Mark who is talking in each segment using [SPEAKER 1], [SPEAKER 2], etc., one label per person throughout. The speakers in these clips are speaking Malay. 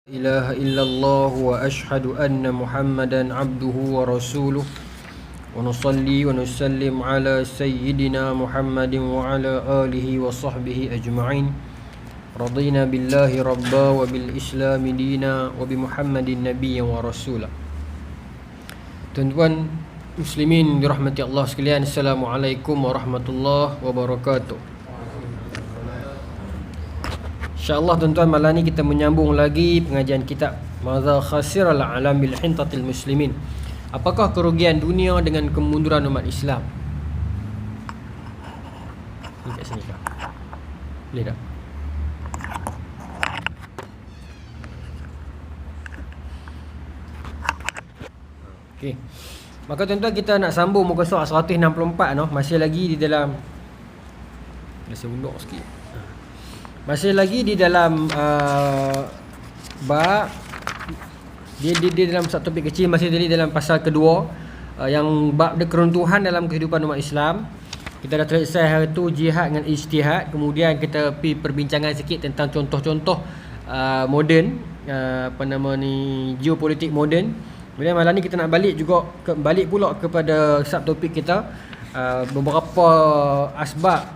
[SPEAKER 1] إله إلا الله وأشهد أن محمدا عبده ورسوله ونصلي ونسلم على سيدنا محمد وعلى آله وصحبه أجمعين رضينا بالله ربا وبالإسلام دينا وبمحمد نبيا ورسولا. Tuan-tuan muslimin dirahmati Allah sekalian, Assalamualaikum warahmatullahi wabarakatuh. InsyaAllah tuan-tuan, malam ni kita menyambung lagi pengajian kitab Madza khasiral alam bil hintatil muslimin. Apakah kerugian dunia dengan kemunduran umat Islam? Ni kat sini kah? Boleh tak? Okey. Maka tuan-tuan, kita nak sambung muka surat 164 noh. Masih lagi di dalam, saya undur sikit. Masih lagi di dalam bab dia dalam satu topik kecil, masih tadi dalam pasal kedua, yang bab keruntuhan dalam kehidupan umat Islam. Kita dah selesai hari tu jihad dengan ijtihad. Kemudian kita pergi perbincangan sikit tentang contoh-contoh moden, geopolitik moden. Kemudian malam ni kita nak balik pula kepada subtopik kita, beberapa asbab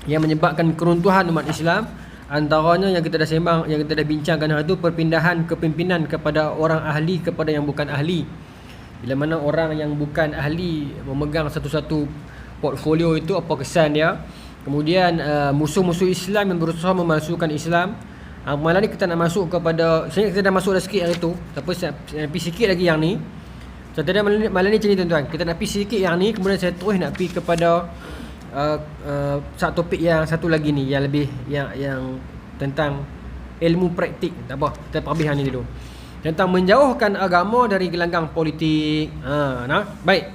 [SPEAKER 1] yang menyebabkan keruntuhan umat Islam. Antaranya yang kita dah sembang, yang kita dah bincangkan hari itu, perpindahan kepimpinan kepada orang ahli kepada yang bukan ahli. Bila mana orang yang bukan ahli memegang satu-satu portfolio itu, apa kesan dia. Kemudian musuh-musuh Islam yang berusaha memalsukan Islam. Malam ni kita nak masuk kepada, sebenarnya kita dah masuk dah sikit hari tu, tapi saya nak pergi sikit lagi yang ni. So tadi malam ni macam ni tuan-tuan, kita nak pergi sikit yang ni, kemudian saya terus nak pergi kepada satu topik yang satu lagi ni, yang lebih yang tentang ilmu praktik. Tak apa, kita habis yang ni dulu, tentang menjauhkan agama dari gelanggang politik. Baik.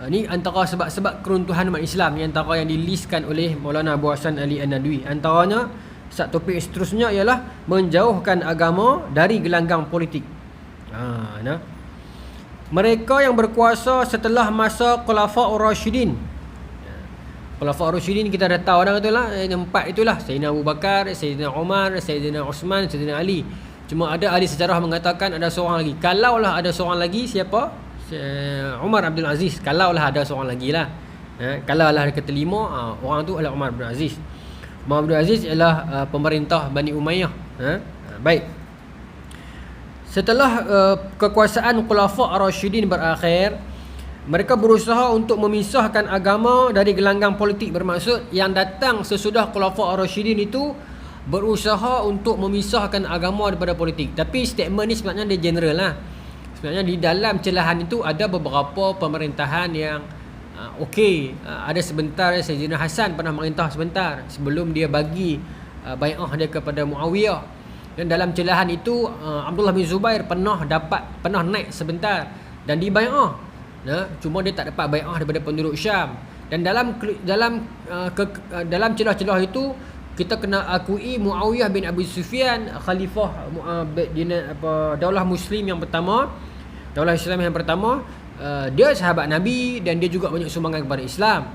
[SPEAKER 1] Ni antara sebab-sebab keruntuhan umat Islam, yang antara yang dilistkan oleh Maulana Abu Hasan Ali An-Nadwi. Antaranya satu topik seterusnya ialah menjauhkan agama dari gelanggang politik. Mereka yang berkuasa setelah masa Khulafaur Rasyidin. Khulafaur Rasyidin kita dah tahu dah, itulah empat itulah, Sayyidina Abu Bakar, Sayyidina Umar, Sayyidina Osman, Sayyidina Ali. Cuma ada ahli sejarah mengatakan ada seorang lagi. Kalaulah ada seorang lagi, siapa? Umar Abdul Aziz. Kalaulah ada seorang lagi lah. Kalaulah kata lima, orang tu adalah Umar Abdul Aziz. Umar Abdul Aziz ialah pemerintah Bani Umayyah. Baik. Setelah kekuasaan Khulafaur Rasyidin berakhir, mereka berusaha untuk memisahkan agama dari gelanggang politik. Bermaksud yang datang sesudah Khulafaur Rasyidin itu berusaha untuk memisahkan agama daripada politik. Tapi statement ni sebenarnya dia general lah. Sebenarnya di dalam celahan itu ada beberapa pemerintahan yang okey. Ada sebentar Sayyidina Hasan pernah merintah sebentar sebelum dia bagi bai'ah dia kepada Muawiyah. Dan dalam celahan itu Abdullah bin Zubair pernah naik sebentar dan dibai'ah. Cuma dia tak dapat bai'ah daripada penduduk Syam. Dan dalam celah-celah itu kita kena akui Muawiyah bin Abi Sufyan, khalifah daulah Muslim yang pertama, daulah Islam yang pertama. Dia sahabat Nabi dan dia juga banyak sumbangan kepada Islam.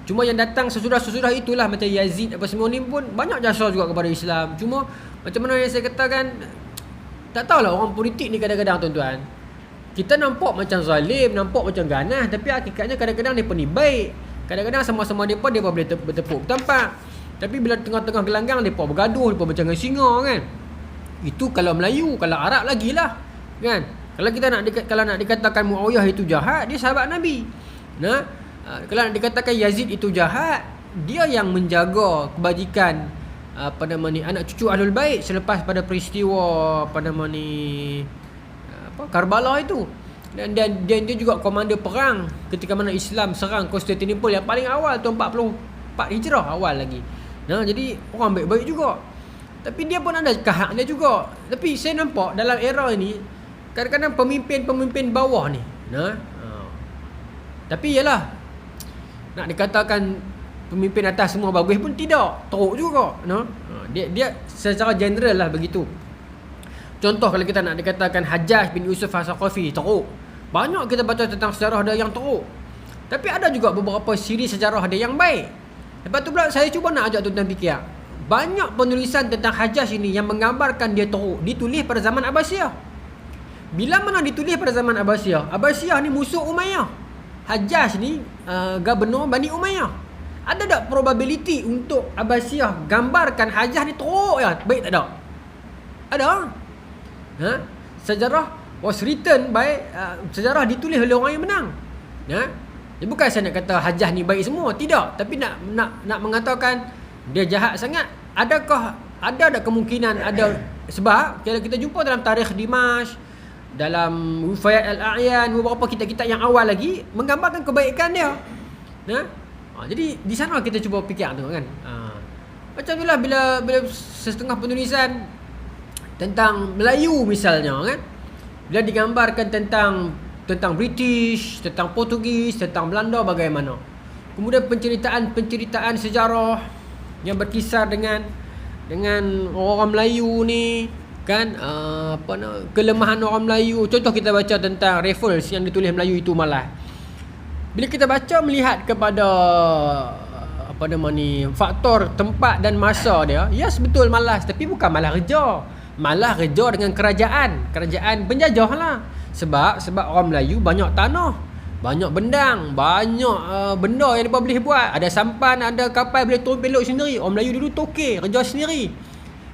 [SPEAKER 1] Cuma yang datang sesudah itulah, macam Yazid apa semua ni pun banyak jasa juga kepada Islam. Cuma macam mana yang saya katakan, tak tahulah orang politik ni kadang-kadang tuan-tuan, kita nampak macam zalim, nampak macam ganas, tapi hakikatnya kadang-kadang mereka ni baik. Kadang-kadang sama-sama mereka boleh bertepuk tampak. Tapi bila tengah-tengah gelanggang, mereka bergaduh, mereka macam dengan singa kan. Itu kalau Melayu. Kalau Arab lagilah kan. Kalau nak dikatakan Muawiyah itu jahat, dia sahabat Nabi. Kalau nak dikatakan Yazid itu jahat, dia yang menjaga kebajikan anak cucu Ahlul Bait selepas pada peristiwa Karbala itu. Dan dia juga komander perang ketika mana Islam serang Konstantinopel yang paling awal tu, 44 Hijrah awal lagi. Jadi orang baik-baik juga. Tapi dia pun ada hak dia juga. Tapi saya nampak dalam era ini kadang-kadang pemimpin bawah ni, tapi yalah, nak dikatakan pemimpin atas semua bagus pun tidak, teruk juga. Dia secara general lah begitu. Contoh kalau kita nak dikatakan Hajjaj bin Yusuf As-Saqafi teruk. Banyak kita baca tentang sejarah dia yang teruk. Tapi ada juga beberapa siri sejarah dia yang baik. Lepas tu pula saya cuba nak ajak tuan-tuan fikir, banyak penulisan tentang Hajjaj ini yang menggambarkan dia teruk ditulis pada zaman Abbasiyah. Bila mana ditulis pada zaman Abbasiyah? Abbasiyah ni musuh Umayyah. Hajjaj ni gubernur Bani Umayyah. Ada tak probability untuk Abbasiyah gambarkan Hajjaj ni teruk ya? Baik tak ada? Ada. Sejarah was written by sejarah ditulis oleh orang yang menang. Bukan saya nak kata Hajjaj ni baik semua, tidak, tapi nak mengatakan dia jahat sangat. Adakah ada kemungkinan ada, sebab kalau kita jumpa dalam tarikh Dimash, dalam Wifayat Al-A'yan, beberapa kitab-kitab yang awal lagi menggambarkan kebaikan dia. Jadi di sana kita cuba fikir tu kan. Macam itulah bila setengah penulisan tentang Melayu misalnya kan, bila digambarkan tentang British, tentang Portugis, tentang Belanda bagaimana. Kemudian penceritaan sejarah yang berkisar dengan orang Melayu ni kan, kelemahan orang Melayu. Contoh kita baca tentang Raffles yang ditulis Melayu itu malas. Bila kita baca melihat kepada faktor tempat dan masa dia, yes betul malas, tapi bukan malas kerja. Malas kerja dengan kerajaan penjajah lah. Sebab orang Melayu banyak tanah, banyak bendang, banyak benda yang mereka boleh buat. Ada sampan, ada kapal, boleh turun pelok sendiri. Orang Melayu dulu tokek, kerja sendiri.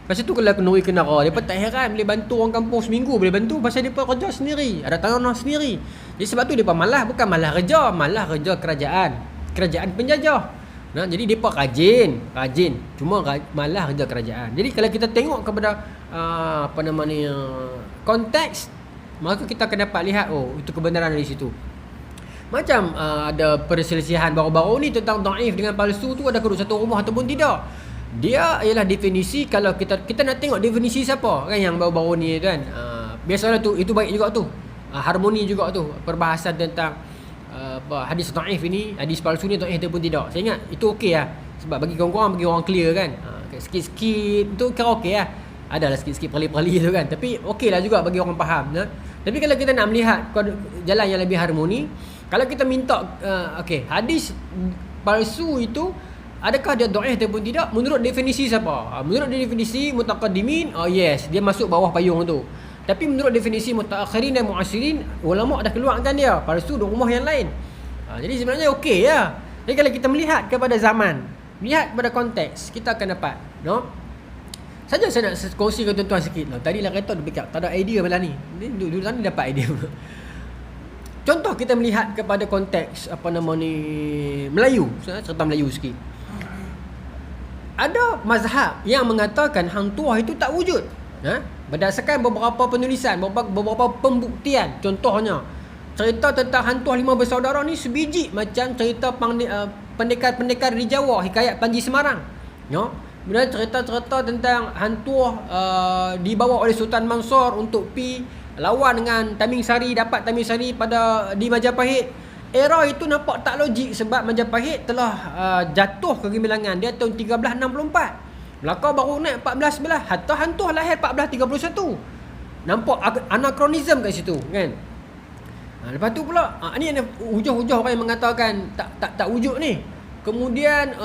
[SPEAKER 1] Lepas tu kalau kenduri kenara, mereka tak heran boleh bantu orang kampung seminggu, boleh bantu pasal mereka kerja sendiri, ada tanah sendiri. Jadi sebab tu mereka malas, bukan malas kerja kerajaan penjajah. Jadi mereka rajin, cuma malas kerja kerajaan. Jadi kalau kita tengok kepada konteks, maka kita akan dapat lihat itu kebenaran dari situ. Macam ada perselisihan baru-baru ni tentang dhaif dengan palsu tu, ada keduduk satu rumah ataupun tidak. Dia ialah definisi. Kalau kita nak tengok definisi siapa kan yang baru-baru ni kan, biasalah tu, itu baik juga tu, harmoni juga tu, perbahasan tentang hadis dhaif ini, hadis palsu ni dhaif ataupun tidak. Saya ingat itu okey lah, sebab bagi kawan-kawan, bagi orang clear kan. Sikit-sikit tu kira okey lah, adalah sikit-sikit perli-perli tu kan, tapi okey lah juga bagi orang faham. Tapi kalau kita nak melihat jalan yang lebih harmoni, kalau kita minta hadis palsu itu adakah dia dhaif ataupun tidak, menurut definisi siapa? Menurut definisi mutaqaddimin, yes, dia masuk bawah payung tu. Tapi menurut definisi mutaakhirin dan muasirin, ulama dah keluarkan dia palsu duk rumah yang lain. Jadi sebenarnya okey ya. Jadi kalau kita melihat kepada zaman, melihat kepada konteks, kita akan dapat, saja saya nak kongsi dengan tuan-tuan sikit lah. Tadi lah kata tak ada idea malam ni. Dulu tadi dapat idea. Contoh kita melihat kepada konteks Melayu, cerita Melayu sikit. Ada mazhab yang mengatakan hang tuah itu tak wujud. Berdasarkan beberapa penulisan, beberapa pembuktian. Contohnya, cerita tentang hang tuah 5 bersaudara ni sebiji macam cerita pendekar-pendekar di Jawa, hikayat Panji Semarang. Kemudian cerita-cerita tentang hang tuah dibawa oleh Sultan Mansur untuk pi lawan dengan Tamim Sari, dapat Tamim Sari di Majapahit. Era itu nampak tak logik sebab Majapahit telah jatuh kegemilangan dia tahun 1364. Melaka baru naik 1411. Hatta hantuah lahir 1431. Nampak anachronism kat situ kan. Lepas tu pula ni ada hujah-hujah orang yang mengatakan tak wujud ni. Kemudian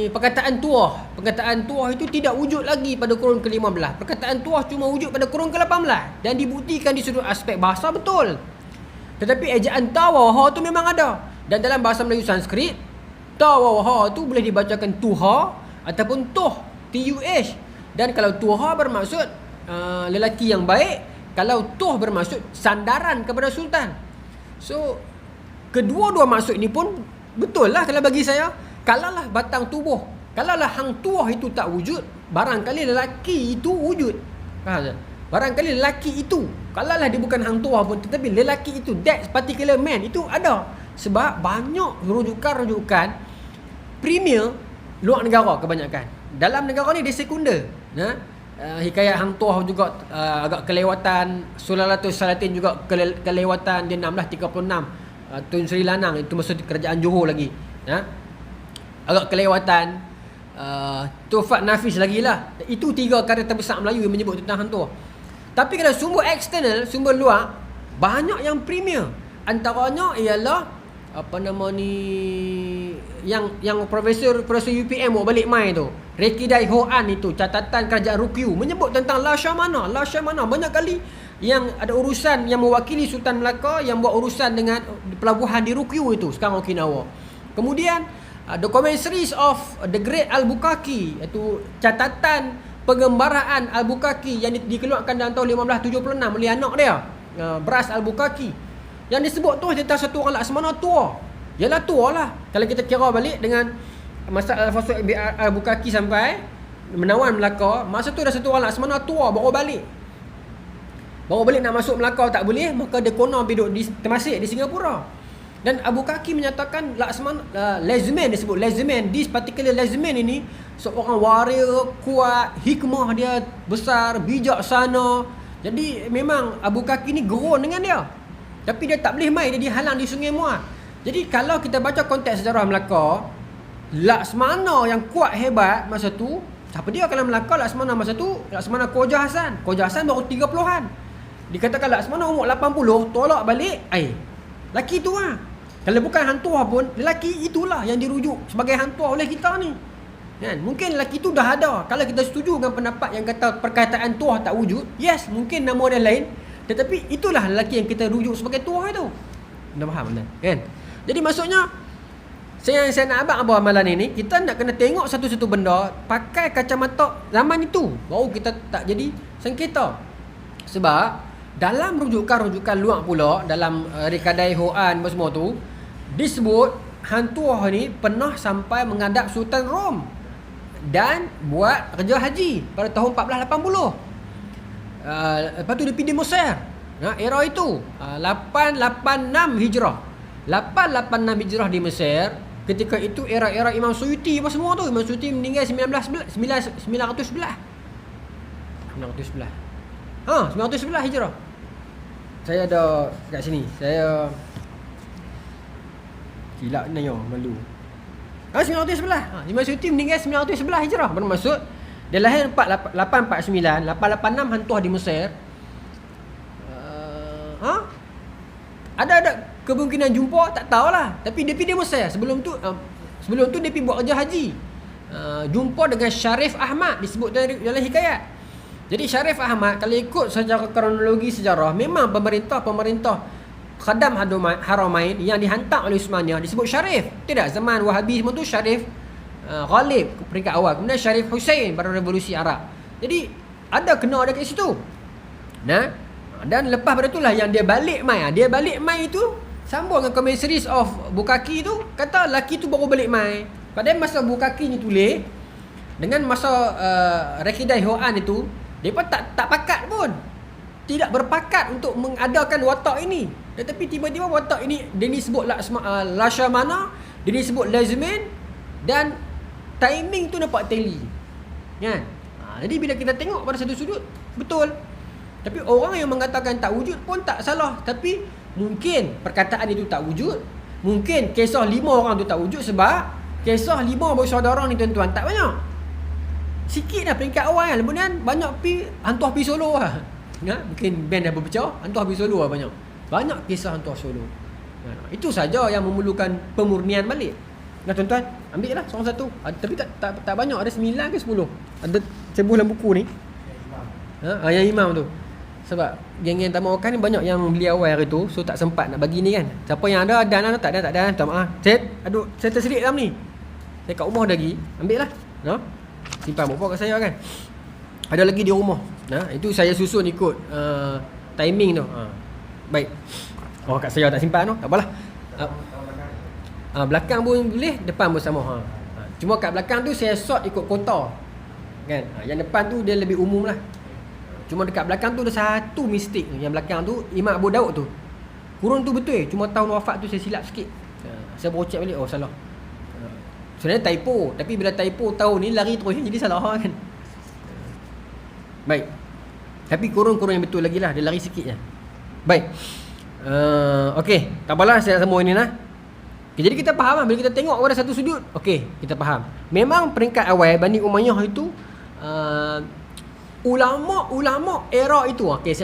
[SPEAKER 1] perkataan tuah itu tidak wujud lagi pada kurun ke-15. Perkataan tuah cuma wujud pada kurun ke-18 dan dibuktikan di sudut aspek bahasa betul. Tetapi ejaan tawaha tu memang ada. Dan dalam bahasa Melayu Sanskrit, tawaha tu boleh dibacakan tuha ataupun tuh, T-U-H. Dan kalau tuha bermaksud lelaki yang baik, kalau tuh bermaksud sandaran kepada sultan. So kedua-dua maksud ni pun betul lah kalau bagi saya. Kalaulah batang tubuh, kalaulah hang tuah itu tak wujud, barangkali lelaki itu wujud. Faham tak? Barangkali lelaki itu, kalaulah dia bukan hang tuah pun, tetapi lelaki itu, that particular man itu ada. Sebab banyak rujukan premier luar negara kebanyakan. Dalam negara ni dia sekunder. Hikayat hang tuah juga agak kelewatan. Sulalatul Salatin juga kelewatan. Dia 1636 Tun Sri Lanang, itu masa kerajaan Johor lagi. Agak kelewatan. Tufat Nafis lagi lah. Itu 3 karya terbesar Melayu yang menyebut tentang hang tuah. Tapi kalau sumber eksternal, sumber luar, banyak yang premier. Antaranya ialah yang Profesor UPM bawa balik mai tu, Rekidai Hoan itu, catatan kerajaan Rukyu, menyebut tentang La Syamana. Banyak kali yang ada urusan yang mewakili Sultan Melaka yang buat urusan dengan pelabuhan di Rukyu itu, sekarang Okinawa. Kemudian The Commentaries of the Great Albuquerque, iaitu catatan pengembaraan Albuquerque yang dikeluarkan dalam tahun 1576 oleh anak dia, Bras Albuquerque. Yang disebut tu tentang satu orang Laksmana tua. Yalah tua lah. Kalau kita kira balik dengan masa Al-Fasud Albuquerque sampai menawan Melaka, masa tu dah satu orang Laksmana tua baru balik nak masuk Melaka tak boleh, maka dia konon duduk termasik di Singapura. Dan Albuquerque menyatakan Laksmana Lezeman, disebut Lezeman, this particular Lezeman ini seorang warrior kuat, hikmah dia besar, bijaksana. Jadi memang Albuquerque ni gerun dengan dia. Tapi dia tak boleh mai, dia dihalang di Sungai Muar. Jadi kalau kita baca konteks sejarah Melaka, Laksmana yang kuat hebat masa tu, siapa dia kalau Melaka? Laksmana masa tu, Laksmana Khoja Hasan. Khoja Hasan baru 30-an. Dikatakan Laksmana umur 80, tolak balik. Laki tu lah. Kalau bukan hantuah pun, lelaki itulah yang dirujuk sebagai hantuah oleh kita ni. Kan? Mungkin lelaki tu dah ada. Kalau kita setuju dengan pendapat yang kata perkataan tuah tak wujud, yes, mungkin nama dia lain. Tetapi itulah lelaki yang kita rujuk sebagai tuah itu. Anda faham kan? Jadi maksudnya, saya nak abang amalan ini, kita nak kena tengok satu-satu benda pakai kacamata zaman itu, baru kita tak jadi sengketa. Sebab dalam rujukan-rujukan luar pula, dalam Rekadai Hoan semua tu, disebut hantuah ni pernah sampai menghadap Sultan Rom dan buat kerja haji pada tahun 1480. Lepas tu dia pergi di Mesir. Era itu 886 Hijrah. 886 Hijrah di Mesir. Ketika itu era Imam Suyuti apa semua tu. Imam Suyuti meninggal 911 911 Hijrah. Saya ada kat sini. Saya silap ni malu. 911. Imam Suyuti meninggal 911 Hijrah. Bermaksud dia lahir 849, 886 hantuah di Mesir. Ada kemungkinan jumpa, tak tahulah. Tapi dia pergi di Mesir. Sebelum tu dia pergi buat kerja haji. Jumpa dengan Syarif Ahmad, disebut dalam hikayat. Jadi Syarif Ahmad, kalau ikut secara kronologi sejarah, memang pemerintah Khadam Haramain yang dihantar oleh Uthmaniyah disebut Syarif. Tidak, zaman Wahabi semua tu Syarif Ghalib peringkat awal. Kemudian Syarif Hussein pada revolusi Arab. Jadi ada kena ada kat situ. Dan lepas pada itulah yang dia balik mai. Dia balik mai itu sambung dengan Commentaries of Bukaki tu, kata laki tu baru balik mai. Padahal masa Bukaki ni tulis dengan masa Rekidai Hoan itu, depa tak pakat pun. Tidak berpakat untuk mengadakan watak ini. Tetapi tiba-tiba watak ini dia disebut Laksmana, dia disebut Lezeman, dan timing tu nampak tally. Kan? Jadi bila kita tengok pada satu sudut, betul. Tapi orang yang mengatakan tak wujud pun tak salah. Tapi mungkin perkataan itu tak wujud. Mungkin kisah 5 orang tu tak wujud sebab kisah 5 bersaudara ni tuan-tuan tak banyak. Sikit dah peringkat awal kan. Kemudian banyak hantuah pi solo lah. Mungkin band dah berpecah, hantuah pi solo lah banyak. Banyak kisah hantuah solo. Itu saja yang memerlukan pemurnian balik. Tuan-tuan, ambil lah seorang satu. Tapi tak banyak, ada 9 ke 10. Ada cebuh dalam buku ni. Yang imam tu. Sebab geng-geng tamu makan ni banyak yang beli awal hari tu, so tak sempat nak bagi ni kan. Siapa yang ada dan tak ada, minta maaf. Saya terselit dalam ni. Saya kat rumah lagi, ambil lah. Simpan bawa kat saya kan. Ada lagi di rumah. Itu saya susun ikut timing tu. Baik. Kat saya tak simpan tu, tak apalah. Belakang pun boleh, depan pun sama. Cuma kat belakang tu saya sort ikut kota. Kan? Yang depan tu dia lebih umum lah. Cuma dekat belakang tu ada satu mistake. Yang belakang tu Imam Abu Daud tu. Kurun tu betul, cuma tahun wafat tu saya silap sikit. Saya baru check balik, salah. Sebenarnya typo, tapi bila typo tahun ni lari terus jadi salah kan. Baik. Tapi kurun-kurun yang betul lagi lah, dia lari sikit je. Baik. Okey, tak apalah saya sambung ini lah. Okay, jadi kita faham lah, bila kita tengok pada satu sudut, okey, kita faham. Memang peringkat awal Bani Umayyah itu ulama era itu. Okey,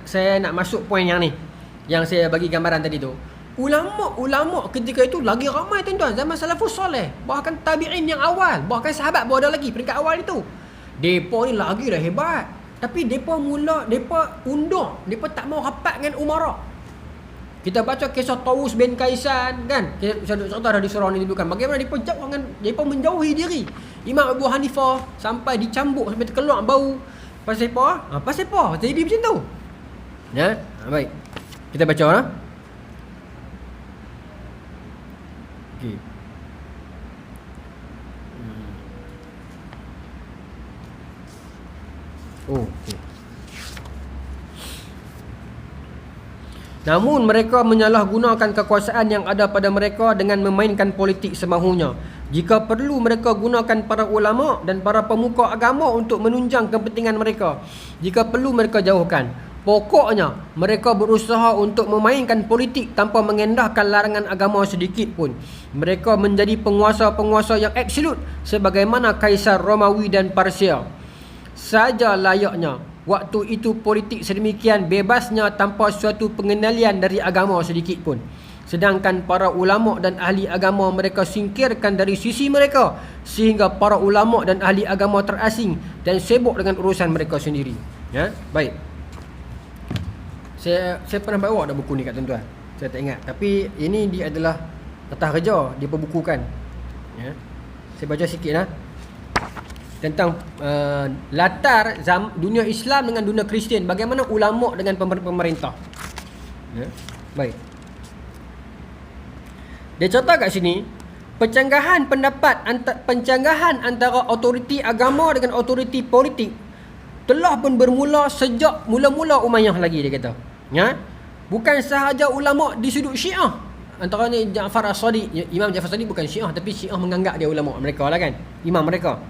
[SPEAKER 1] saya nak masuk poin yang ni. Yang saya bagi gambaran tadi tu. ulama' ketika itu lagi ramai tuan-tuan, zaman salafus soleh, bahkan tabi'in yang awal, bahkan sahabat pun ada lagi peringkat awal itu. Depa ni lagi dah hebat. Tapi depa undur, depa tak mau rapat dengan umara. Kita baca kisah Tawus bin Kaisan kan. Kita dah di surah ni dulu kan. Bagaimana depa menjauhi diri. Imam Abu Hanifah sampai dicambuk sampai terkeluar bau. Pasal apa? Pasal apa? Jadi macam tu. Ya, baik. Kita baca lah. Okey. Oh, okey. Namun mereka menyalahgunakan kekuasaan yang ada pada mereka dengan memainkan politik semahunya. Jika perlu mereka gunakan para ulama dan para pemuka agama untuk menunjang kepentingan mereka. Jika perlu mereka jauhkan. Pokoknya mereka berusaha untuk memainkan politik tanpa mengendahkan larangan agama sedikit pun. Mereka menjadi penguasa-penguasa yang absolut sebagaimana Kaisar Romawi dan Persia. Saja layaknya waktu itu politik sedemikian bebasnya tanpa suatu pengendalian dari agama sedikit pun. Sedangkan para ulama' dan ahli agama mereka singkirkan dari sisi mereka sehingga para ulama' dan ahli agama terasing dan sibuk dengan urusan mereka sendiri. Ya, baik. Saya pernah bawa dah buku ni kat tuan-tuan. Saya tak ingat. Tapi ini dia adalah kertas kerja diperbukukan. Ya. Saya baca sikit lah. Tentang latar dunia Islam dengan dunia Kristian, bagaimana ulama' dengan pemerintah. Ya. Baik. Dia cerita kat sini, pencanggahan antara autoriti agama dengan autoriti politik telah pun bermula sejak mula-mula Umayyah lagi, dia kata. Ya. Bukan sahaja ulama' di sudut Syiah. Antaranya Ja'far As-Sadiq. Imam Ja'far As-Sadiq bukan Syiah, tapi Syiah menganggap dia ulama' mereka lah kan, imam mereka.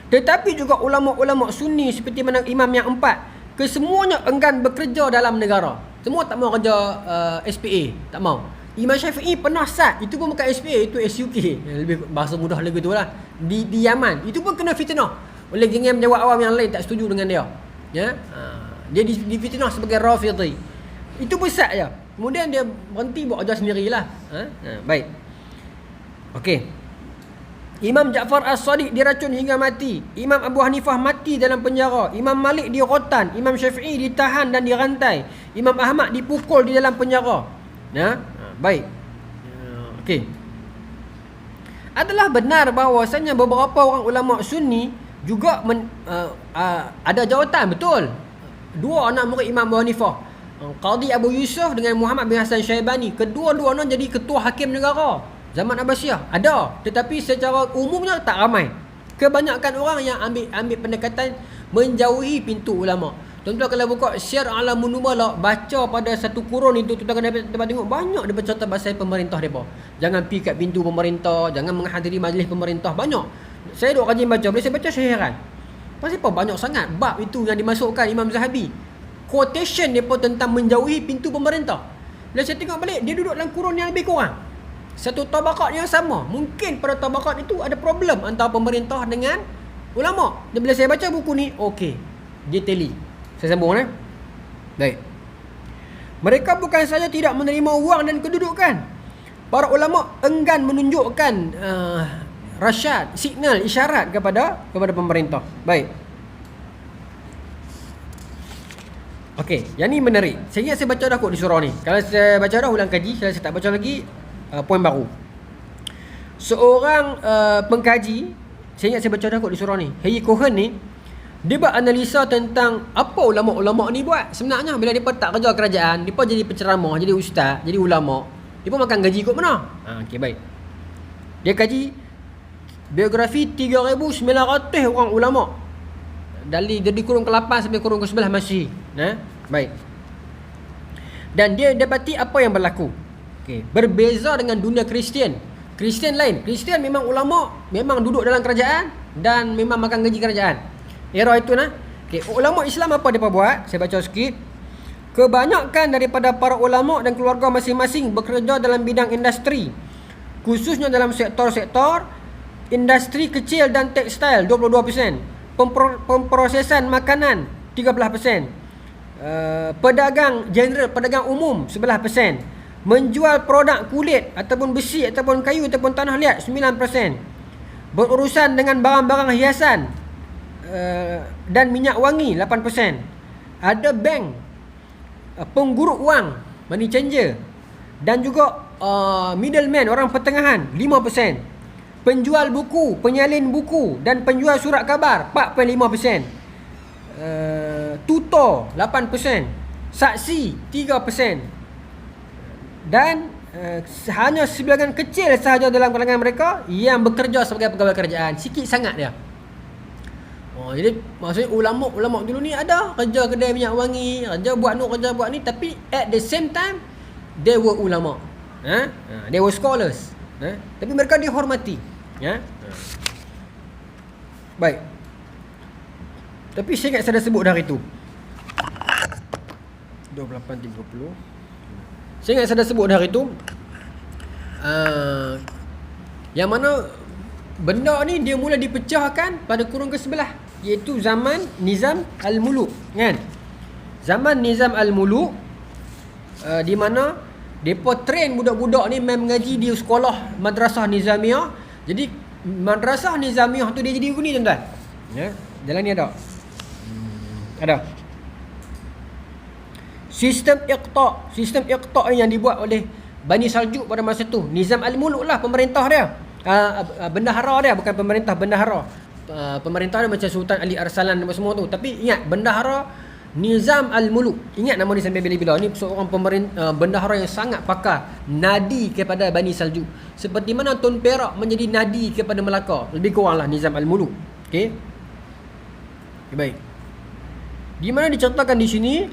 [SPEAKER 1] Tetapi juga ulama'-ulama' Sunni seperti mana imam yang empat, kesemuanya enggan bekerja dalam negara. Semua tak mau kerja SPA, tak mau. Imam Syafi'i pernah sat, itu pun bukan SPA, itu SUK, lebih bahasa mudah lagi tu lah, di Yaman. Itu pun kena fitnah oleh geng penjawat awam yang lain, tak setuju dengan dia. Ya, dia difitnah sebagai Rafidhi. Itu pun sat je. Kemudian dia berhenti buat kerja sendirilah. Baik. Okey. Imam Ja'far As-Sadiq diracun hingga mati. Imam Abu Hanifah mati dalam penjara. Imam Malik dirotan. Imam Syafi'i ditahan dan dirantai. Imam Ahmad dipukul di dalam penjara. Ya, baik. Okey. Adalah benar bahawasanya beberapa orang ulama Sunni juga ada jawatan, betul. Dua anak murid Imam Abu Hanifah, Qadhi Abu Yusuf dengan Muhammad bin Hasan Syaibani, kedua-duanya jadi ketua hakim negara zaman Abbasiyah. Ada, tetapi secara umumnya tak ramai. Kebanyakan orang yang ambil pendekatan menjauhi pintu ulama. Tuan-tuan kalau buka Syiar A'lamun Nubala, baca pada satu kurun itu, tuan-tuan dapat tengok banyak dia bercerita pasal pemerintah mereka. Jangan pergi kat pintu pemerintah, jangan menghadiri majlis pemerintah, banyak. Saya duk rajin baca, bila saya baca saya heran. Pasal apa banyak sangat bab itu yang dimasukkan Imam Zahabi. Quotation mereka tentang menjauhi pintu pemerintah. Bila saya tengok balik, dia duduk dalam kurun yang lebih kurang satu tabakat yang sama. Mungkin pada tabakat itu ada problem antara pemerintah dengan ulama'. Dan bila saya baca buku ni, okey, dia tally. Saya sambung eh. Baik. Mereka bukan saja tidak menerima wang dan kedudukan. Para ulama' enggan menunjukkan rasyad, signal, isyarat kepada pemerintah. Baik. Okey, yang ni menarik. Saya ingat saya baca dah kot di surah ni. Kalau saya baca dah ulang kaji, kalau saya tak baca lagi, poin baru. Seorang pengkaji, saya ingat saya baca dah kot di surah ni, Hayy Cohen ni, dia buat analisa tentang apa ulama'-ulama' ni buat. Sebenarnya bila dia tak kerja kerajaan, dia jadi penceramah, jadi ustaz, jadi ulama', dia pun makan gaji kot mana. Okey, baik. Dia kaji biografi 3,900 orang ulama' dari kurun ke-8 sampai kurun ke-11 Masih. Baik. Dan dia dapati apa yang berlaku. Okey, berbeza dengan dunia Kristian. Kristian lain. Kristian memang ulama', memang duduk dalam kerajaan dan memang makan gaji kerajaan. Era itu nah. Okey, ulama' Islam apa depa buat? Saya baca sikit. Kebanyakan daripada para ulama' dan keluarga masing-masing bekerja dalam bidang industri, khususnya dalam sektor-sektor industri kecil dan tekstil 22%, pemprosesan makanan 13%, pedagang general, pedagang umum 11%, Menjual produk kulit ataupun besi ataupun kayu ataupun tanah liat 9%. Berurusan dengan barang-barang hiasan dan minyak wangi 8%. Ada bank, pengguruk wang, money changer, dan juga middleman, orang pertengahan 5%. Penjual buku, penyalin buku dan penjual surat khabar 4.5%. Tutor 8%. Saksi 3%. Dan hanya sebilangan kecil sahaja dalam kalangan mereka yang bekerja sebagai pegawai kerajaan. Sikit sangat dia. Jadi maksudnya ulama dulu ni ada kerja kedai minyak wangi, kerja buat ni, tapi at the same time they were ulama. They were scholars. Tapi mereka dihormati. Baik. Tapi saya ingat saya dah sebut dah itu 28.30. Saya ingat saya dah sebut dah itu yang mana benda ni dia mula dipecahkan pada kurun ke-11, iaitu zaman Nizam Al-Muluk, kan? Zaman Nizam Al-Muluk, di mana depa train budak-budak ni main mengaji di sekolah madrasah nizamiah. Jadi madrasah nizamiah tu dia jadi gini, tuan-tuan. Jalan ni ada. Ada. Sistem iqta ni yang dibuat oleh Bani Saljuk pada masa tu. Nizam Al-Muluk lah pemerintah dia. Bendahara dia, bukan pemerintah, bendahara. Pemerintah dia macam Sultan Ali Arsalan dan semua tu. Tapi ingat, bendahara Nizam Al-Muluk. Ingat nama ni sampai bila-bila. Ni seorang bendahara yang sangat pakar, nadi kepada Bani Saljuk. Seperti mana Tun Perak menjadi nadi kepada Melaka. Lebih kurang lah Nizam Al-Muluk. Okey. Baik. Di mana diceritakan di sini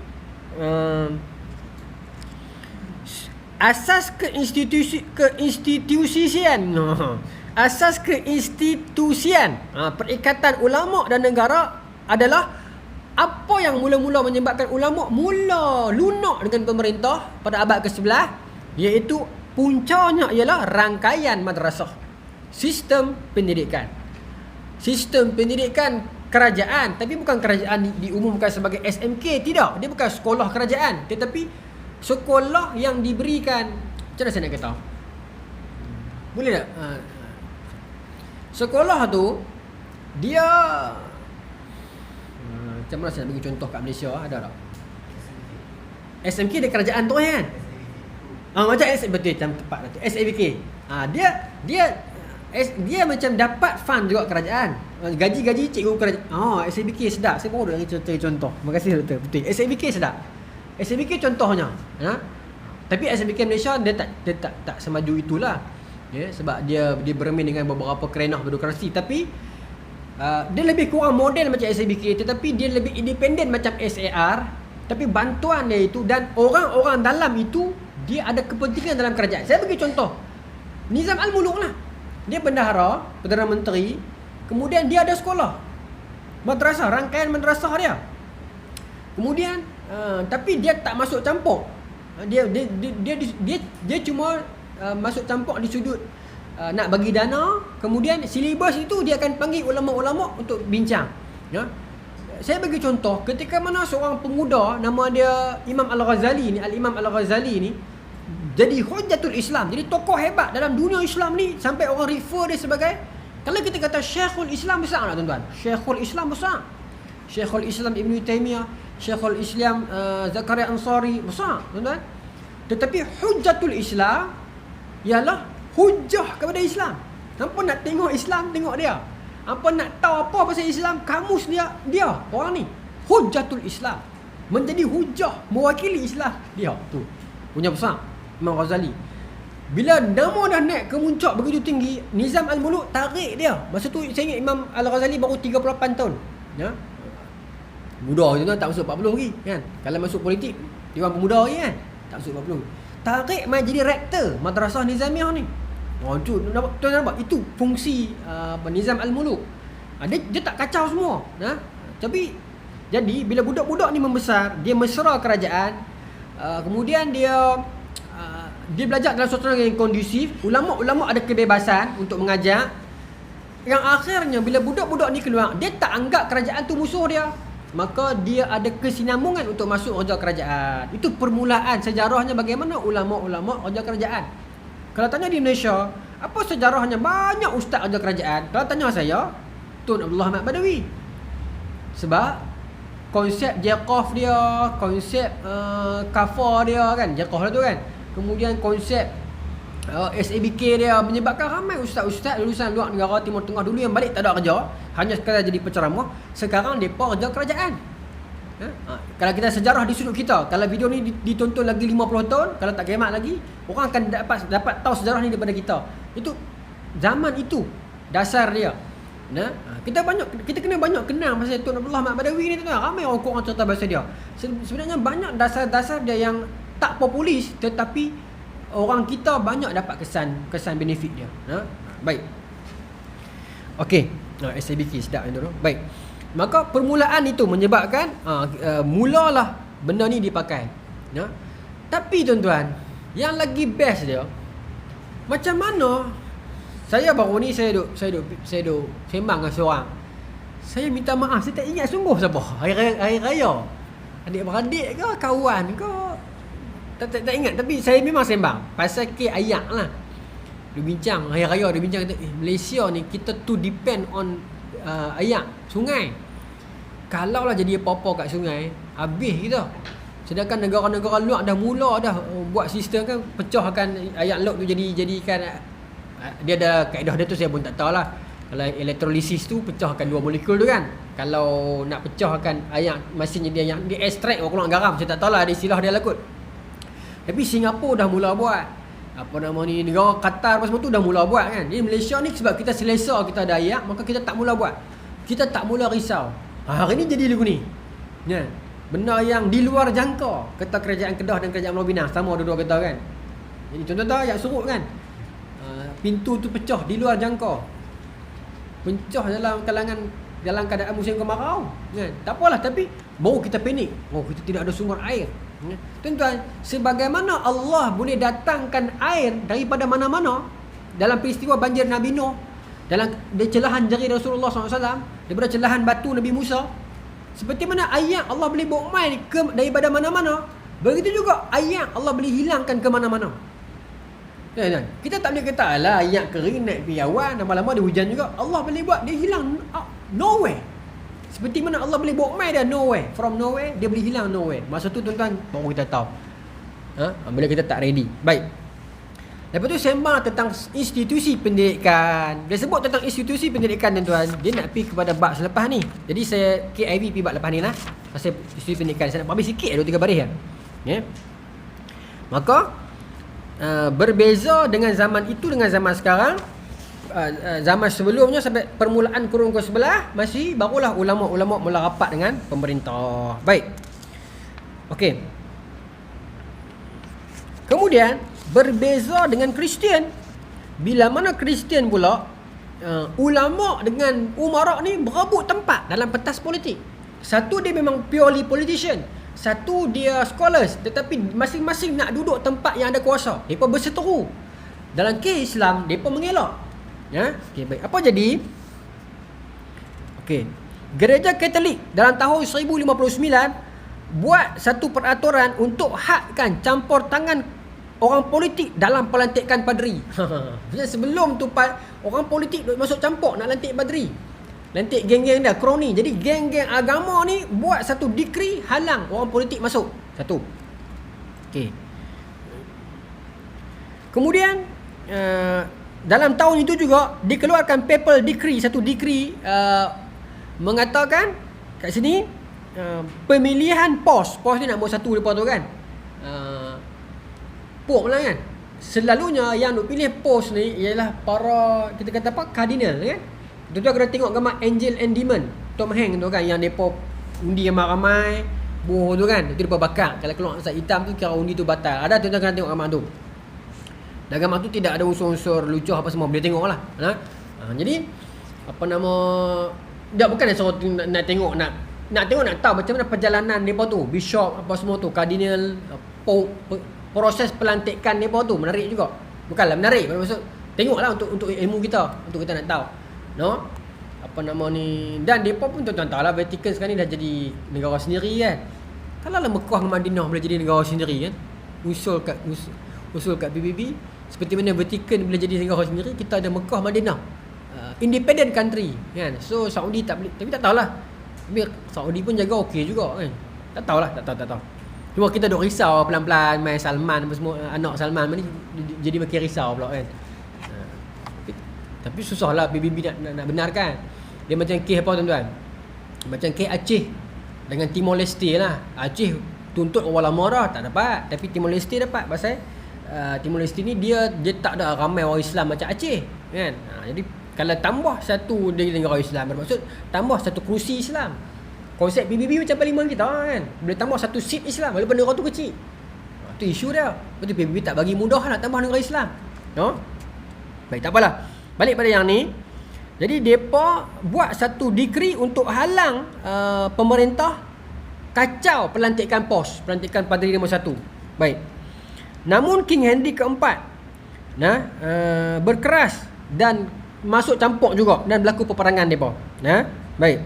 [SPEAKER 1] asas keinstitusian perikatan ulama dan negara adalah apa yang mula-mula menyebabkan ulama mula lunak dengan pemerintah pada abad ke-11, iaitu puncanya ialah rangkaian madrasah, sistem pendidikan kerajaan, tapi bukan kerajaan diumumkan sebagai SMK, tidak. Dia bukan sekolah kerajaan, tetapi sekolah yang diberikan, macam mana saya nak kata? Boleh tak? Sekolah tu dia macam mana saya nak bagi contoh kat Malaysia, ada tak? SMK dia kerajaan tu kan? Macam betul, macam tepat tu. SMK. Dia macam dapat fund juga kerajaan. Gaji cikgu kerajaan. SABK sedap. Saya baru nak cerita contoh. Terima kasih doktor. Betul. SABK sedap. SABK contohnya. Tapi SABK Malaysia dia tak semaju itulah. Sebab dia bermain dengan beberapa kerenah birokrasi. Tapi dia lebih kurang model macam SABK, tetapi dia lebih independen macam SAR. Tapi bantuan dia itu dan orang-orang dalam itu dia ada kepentingan dalam kerajaan. Saya bagi contoh Nizam Al-Muluk lah. Dia bendahara, Perdana Menteri. Kemudian dia ada sekolah madrasah, rangkaian madrasah dia. Kemudian tapi dia tak masuk campur. Dia cuma masuk campur di sudut nak bagi dana. Kemudian silibus itu dia akan panggil ulama-ulama untuk bincang. Saya bagi contoh ketika mana seorang pemuda nama dia Imam Al-Ghazali ni, Al-Imam Al-Ghazali ni jadi Hujjatul Islam, jadi tokoh hebat dalam dunia Islam ni, sampai orang refer dia sebagai, kalau kita kata Syekhul Islam, besar tak tuan-tuan? Syekhul Islam besar. Syekhul Islam Ibn Taymiyah, Syekhul Islam Zakaria Ansari, besar tuan-tuan. Tetapi Hujjatul Islam ialah hujah kepada Islam. Hampa nak tengok Islam, tengok dia. Hampa nak tahu apa pasal Islam, kamus dia orang ni Hujjatul Islam, menjadi hujah, mewakili Islam. Dia tu punya besar Imam Ghazali. Bila nama dah naik ke muncak begitu tinggi, Nizam Al-Muluk tarik dia. Masa tu saya ingat Imam Al-Ghazali baru 38 tahun. Muda je tu, tak masuk 40 lagi kan. Kalau masuk politik Dewan Pemuda lagi kan, tak masuk 40. Tarik mai jadi rektor madrasah Nizamiah ni. Tuan nampak itu fungsi Nizam Al-Muluk. Dia tak kacau semua. Tapi jadi bila budak-budak ni membesar, dia mesra kerajaan, kemudian dia belajar dalam suasana yang kondusif. Ulama-ulama ada kebebasan untuk mengajar. Yang akhirnya bila budak-budak ni keluar, dia tak anggap kerajaan tu musuh dia. maka dia ada kesinambungan untuk masuk roja kerajaan. Itu permulaan sejarahnya bagaimana ulama-ulama roja kerajaan. Kalau tanya di Malaysia, apa sejarahnya banyak ustaz roja kerajaan? Kalau tanya saya, Tun Abdullah Ahmad Badawi. Sebab konsep Jeqaf dia, konsep kafar dia kan, Jeqaf tu kan. Kemudian konsep SABK dia menyebabkan ramai ustaz-ustaz lulusan luar negara Timur Tengah dulu yang balik tak ada kerja, hanya sekadar jadi penceramah, sekarang depa kerja kerajaan. Kalau kita sejarah di sudut kita, kalau video ni ditonton lagi 50 tahun, kalau tak kiamat lagi, orang akan dapat tahu sejarah ni daripada kita. Itu zaman itu dasar dia. Kita kena banyak kenal pasal Tun Abdullah Ahmad Badawi ni tu. Ramai orang kurang cerita pasal dia. Sebenarnya banyak dasar-dasar dia yang tak populis, tetapi orang kita banyak dapat kesan benefit dia. Baik. Okey. SABK sedap yang dulu. Baik. Maka permulaan itu menyebabkan mulalah benda ni dipakai. Tapi tuan-tuan, yang lagi best dia, macam mana saya baru ni saya duk sembang dengan seorang. Saya minta maaf, saya tak ingat sungguh siapa. Hari raya. Adik-beradik ke kawan ke tak ingat, tapi saya memang sembang pasal ayak lah. Dia bincang hari raya, dia bincang kata Malaysia ni kita too depend on ayak sungai. Kalau lah jadi apa-apa kat sungai, habis kita. Sedangkan negara-negara luar dah mula dah buat sistem kan, pecahkan ayak laut tu jadikan dia ada kaedah dia tu, saya pun tak tahu lah. Kalau elektrolisis tu pecahkan dua molekul tu kan. Kalau nak pecahkan ayak mesin dia yang dia extract keluar garam, saya tak tahu lah, ada istilah dia lah kot. Tapi Singapura dah mula buat. Apa nama ni, negara Qatar apa semua tu dah mula buat kan. Jadi Malaysia ni sebab kita selesa kita ada ayak, maka kita tak mula buat. Kita tak mula risau. Hari ni jadi lagu ni. Ya. Benda yang di luar jangka, kata kerajaan Kedah dan kerajaan Pulau Pinang, sama dua-dua kata kan. Jadi contoh ayak surut kan. Pintu tu pecah di luar jangka. Pecah dalam keadaan musim kemarau. Ya. Tak apalah, tapi baru kita panik. Oh, kita tidak ada sumber air. Tuan-tuan, sebagaimana Allah boleh datangkan air daripada mana-mana dalam peristiwa banjir Nabi Nuh, dalam celahan jari Rasulullah SAW, daripada celahan batu Nabi Musa, seperti mana ayat Allah boleh bawa mai daripada mana-mana, begitu juga ayat Allah boleh hilangkan ke mana-mana. Tuan-tuan, kita tak boleh kata alah ayat kering naik pergi awan, lama-lama dia hujan juga. Allah boleh buat dia hilang nowhere. Seperti mana Allah boleh bawa mai dia nowhere. From nowhere, dia boleh hilang nowhere. Masa tu tuan-tuan, baru kita tahu. Bila kita tak ready. Baik. Lepas tu sembang tentang institusi pendidikan. Dia sebut tentang institusi pendidikan tuan-tuan. Dia nak pergi kepada bab selepas ni. Jadi saya KIV pergi bab lepas ni lah. Pasal institusi pendidikan. Saya nak habis sikit 2-3 baris lah. Ya. Maka berbeza dengan zaman itu dengan zaman sekarang. Zaman sebelumnya sampai permulaan kurun ke-11 masih barulah ulama-ulama mula rapat dengan pemerintah. Baik. Okey. Kemudian berbeza dengan Kristian. Bila mana Kristian pula ulama dengan umara ni berebut tempat dalam pentas politik. Satu dia memang purely politician, satu dia scholars, tetapi masing-masing nak duduk tempat yang ada kuasa. Depa berseteru. Dalam kes Islam depa mengelak. Ya, okey baik. Apa jadi? Okey. Gereja Katolik dalam tahun 1059 buat satu peraturan untuk hadkan campur tangan orang politik dalam pelantikan padri. Sebelum tu orang politik masuk campur nak lantik padri. Lantik geng-geng dah kroni. Jadi geng-geng agama ni buat satu dekri halang orang politik masuk. Satu. Okey. Kemudian dalam tahun itu juga dikeluarkan papal decree, satu decree mengatakan kat sini pemilihan pos ni nak buat satu depa tu kan. Pop lah kan. Selalunya yang nak pilih pos ni ialah para, kita kata apa, kardinal kan. Tuan-tuan kena tengok gambar Angel and Demon Tom Hanks tu kan, yang depa undi ramai-ramai buah tu kan, itu depa bakar. Kalau keluar asap hitam tu kira undi tu batal. Ada tuan-tuan kena tengok gambar tu. Dan gambar tu tidak ada unsur-unsur lucuh apa semua, boleh tengok lah. Jadi apa nama, dia bukan yang suruh nak tengok, nak tengok, nak tahu macam mana perjalanan mereka tu, bishop apa semua tu, kardinal, proses pelantikan mereka tu menarik juga. Bukanlah menarik, maksud tengoklah untuk ilmu kita, untuk kita nak tahu. No? apa nama ni, dan depa pun tuan-tuan tahu lah Vatican sekarang ni dah jadi negara sendiri kan. Kalau lah Mekah dengan Madinah boleh jadi negara sendiri kan, usul kat PBB, seperti mana Vatican boleh jadi negara sendiri, kita ada Mekah, Madinah, independent country kan. So Saudi tak boleh, tapi tak tahulah, tapi Saudi pun jaga okey juga kan. Tak tahulah, tak tahu. Cuma kita duk risau pelan-pelan main Salman apa semua, anak Salman ni jadi makin risau pula kan. Tapi susahlah PBB nak benarkan. Dia macam kes apa tuan-tuan? Macam kes Aceh dengan Timor Leste lah. Aceh tuntut orang lama dah, tak dapat. Tapi Timor Leste dapat. Pasal Timor Leste ni dia tak ada ramai orang Islam macam Aceh kan. Jadi kalau tambah satu dari negara Islam, bermaksud tambah satu kerusi Islam. Konsep PBB macam parlimen kita kan, boleh tambah satu seat Islam walaupun negara tu kecil. Itu isu dia. Betul, PBB tak bagi mudah nak tambah negara Islam. No? Baik, tak apalah. Balik pada yang ni. Jadi mereka buat satu dekri untuk halang pemerintah kacau pelantikan Padri nombor 1. Baik. Namun King Henry keempat berkeras dan masuk campur juga dan berlaku peperangan mereka. Baik.